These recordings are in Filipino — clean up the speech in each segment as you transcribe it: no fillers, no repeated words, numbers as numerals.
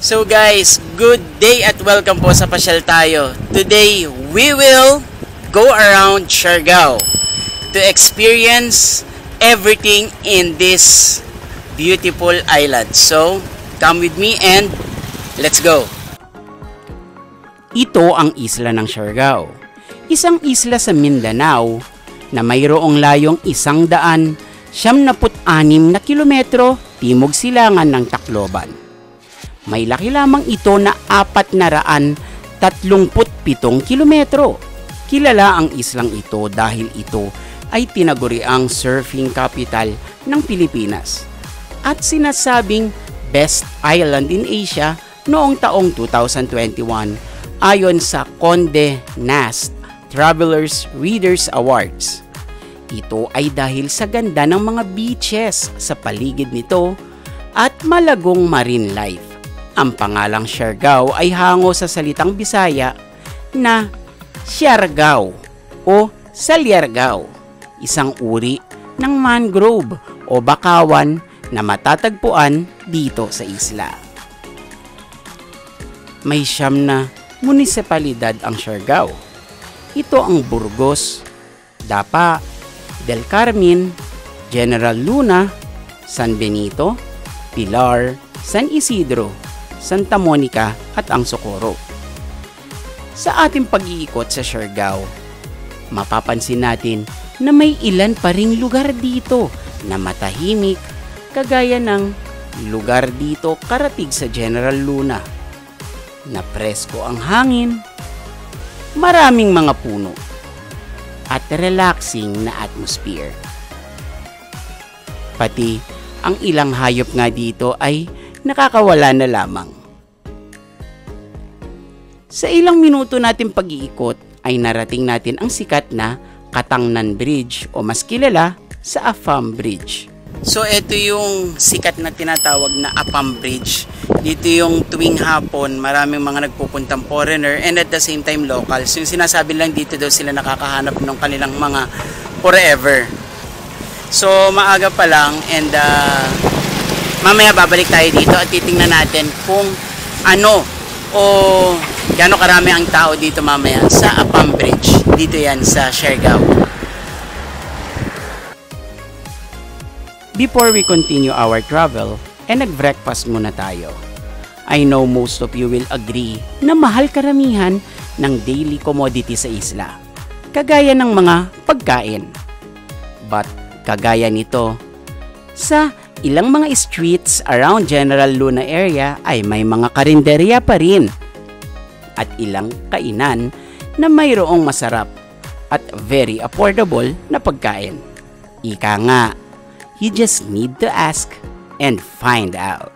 So guys, good day at welcome po sa Pasyal Tayo. Today, we will go around Siargao to experience everything in this beautiful island. So, come with me and let's go! Ito ang isla ng Siargao. Isang isla sa Mindanao na mayroong layong 176 na kilometro timog silangan ng Tacloban. May laki lamang ito na 437 kilometro. Kilala ang islang ito dahil ito ay tinaguriang surfing capital ng Pilipinas at sinasabing best island in Asia noong taong 2021 ayon sa Condé Nast Travelers Readers Awards. Ito ay dahil sa ganda ng mga beaches sa paligid nito at malagong marine life. Ang pangalang Siargao ay hango sa salitang Bisaya na Siargao o Salyargao, isang uri ng mangrove o bakawan na matatagpuan dito sa isla. May 9 na munisipalidad ang Siargao. Ito ang Burgos, Dapa, Del Carmen, General Luna, San Benito, Pilar, San Isidro, Santa Monica at ang Socorro. Sa ating pag-iikot sa Siargao, mapapansin natin na may ilan pa ring lugar dito na matahimik kagaya ng lugar dito karatig sa General Luna na presko ang hangin, maraming mga puno at relaxing na atmosphere. Pati ang ilang hayop nga dito ay nakakawala na lamang. Sa ilang minuto natin pag-iikot ay narating natin ang sikat na Katangnan Bridge o mas kilala sa Afam Bridge. So ito yung sikat na tinatawag na Afam Bridge. Dito yung tuwing hapon maraming mga nagpupuntang foreigner and at the same time locals. Yung sinasabi lang dito daw sila nakakahanap ng kanilang mga forever. So maaga pa lang and mamaya babalik tayo dito at titingnan natin kung ano o gaano karami ang tao dito mamaya sa Afam Bridge. Dito yan sa Siargao. Before we continue our travel, nag-breakfast muna tayo. I know most of you will agree na mahal karamihan ng daily commodity sa isla, kagaya ng mga pagkain. But kagaya nito, sa ilang mga streets around General Luna area ay may mga karinderya pa rin at ilang kainan na mayroong masarap at very affordable na pagkain. Ika nga, you just need to ask and find out.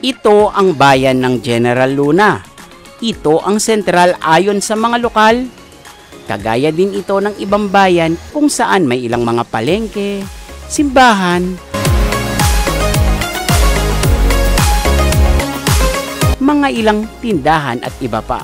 Ito ang bayan ng General Luna. Ito ang sentral ayon sa mga lokal. Kagaya din ito ng ibang bayan kung saan may ilang mga palengke, simbahan, mga ilang tindahan at iba pa.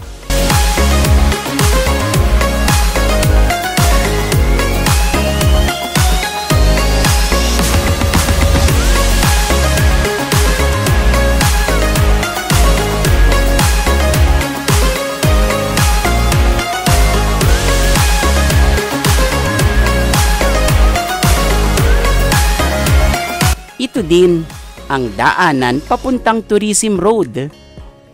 Ito din ang daanan papuntang Tourism Road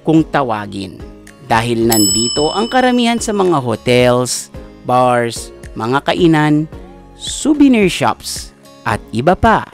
kung tawagin dahil nandito ang karamihan sa mga hotels, bars, mga kainan, souvenir shops at iba pa.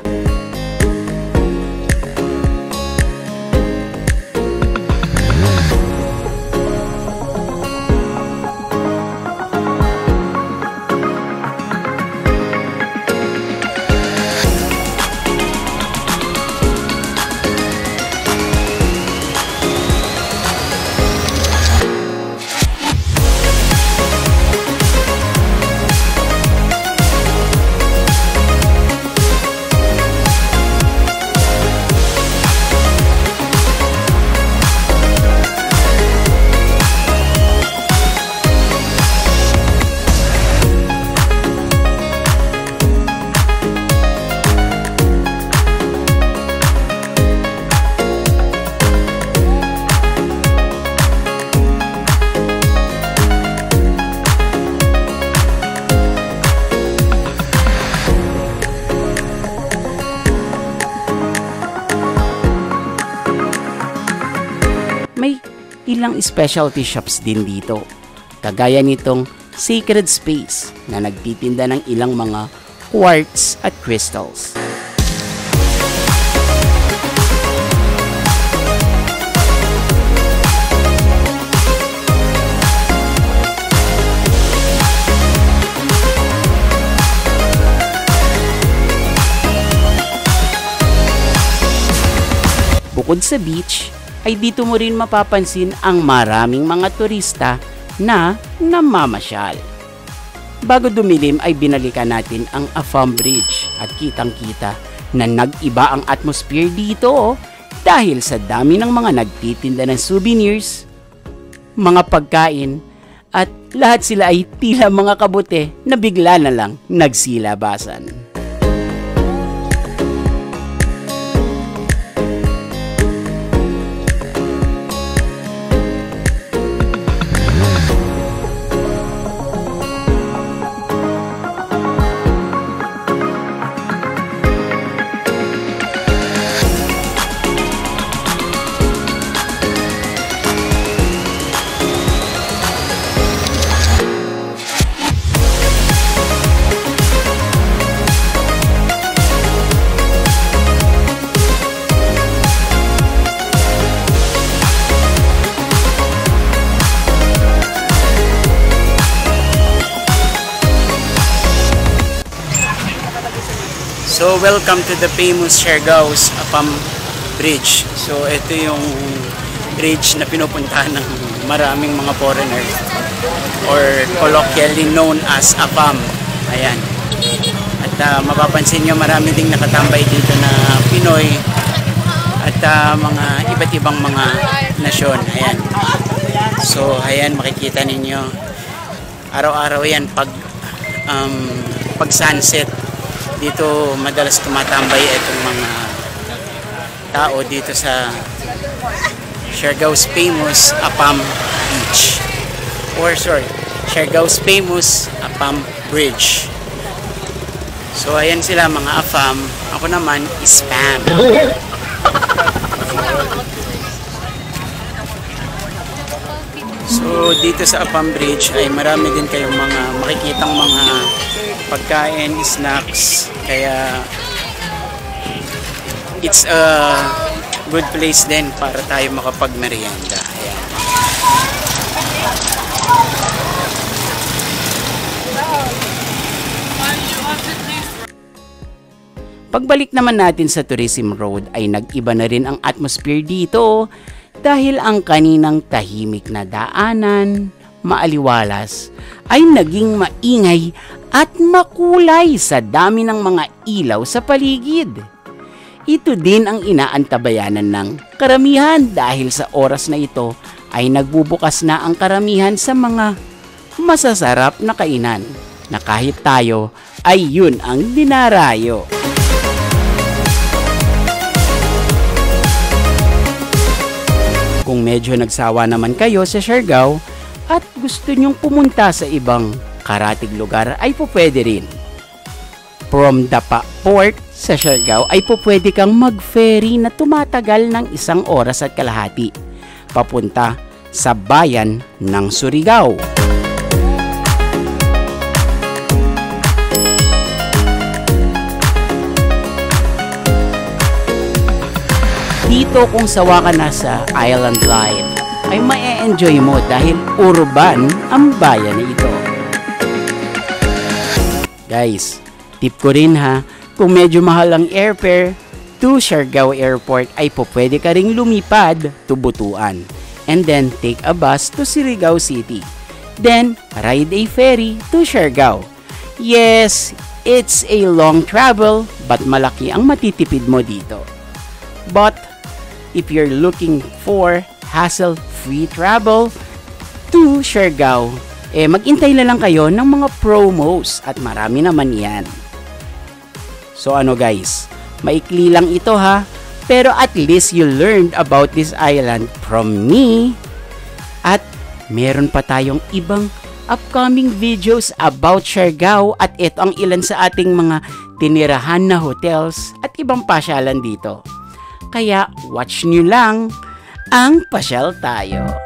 ilang specialty shops din dito. Kagaya nitong Sacred Space na nagtitinda ng ilang mga quartz at crystals. Bukod sa beach, ay dito mo rin mapapansin ang maraming mga turista na namamasyal. Bago dumilim ay binalikan natin ang Afam Bridge at kitang-kita na nag-iba ang atmosphere dito dahil sa dami ng mga nagtitinda ng souvenirs, mga pagkain, at lahat sila ay tila mga kabute na bigla na lang nagsilabasan. So, welcome to the famous Siargao's Afam Bridge. So, ito yung bridge na pinupuntahan ng maraming mga foreigners or colloquially known as Afam. Ayan. At mapapansin nyo marami ding nakatambay dito na Pinoy at mga iba't ibang mga nasyon. Ayan. So, ayan, makikita ninyo. Araw-araw yan pag sunset. Dito madalas tumatambay itong mga tao dito sa Siargao's famous Afam Beach. Siargao's famous Afam Bridge. So ayan sila mga Afam. Ako naman is Spam. So dito sa Afam Bridge ay marami din kayong mga makikitang mga pagkain, snacks, kaya it's a good place din para tayo makapagmerienda. Ayan. Pagbalik naman natin sa Tourism Road ay nag-iba na rin ang atmosphere dito dahil ang kaninang tahimik na daanan, maaliwalas, ay naging maingay at makulay sa dami ng mga ilaw sa paligid. Ito din ang inaantabayanan ng karamihan dahil sa oras na ito ay nagbubukas na ang karamihan sa mga masasarap na kainan na kahit tayo ay yun ang dinarayo. Kung medyo nagsawa naman kayo sa Siargao at gusto nyong pumunta sa ibang karatig lugar ay po pwede rin. From Dapa Port sa Siargao ay po pwede kang mag-ferry na tumatagal ng 1 oras at kalahati papunta sa bayan ng Surigao. Dito kung sawa ka na sa island life ay ma-enjoy mo dahil urban ang bayan na ito. Guys, tip ko rin ha, kung medyo mahal ang airfare to Siargao Airport ay po pwede ka ring lumipad to Butuan and then take a bus to Surigao City. Then, ride a ferry to Siargao. Yes, it's a long travel but malaki ang matitipid mo dito. But, if you're looking for hassle-free travel to Siargao, mag-intay na lang kayo ng mga promos at marami naman yan. So ano guys, maikli lang ito ha, pero at least you learned about this island from me. At meron pa tayong ibang upcoming videos about Siargao at ito ang ilan sa ating mga tinirahan na hotels at ibang pasyalan dito. Kaya watch nyo lang ang Pasyal Tayo.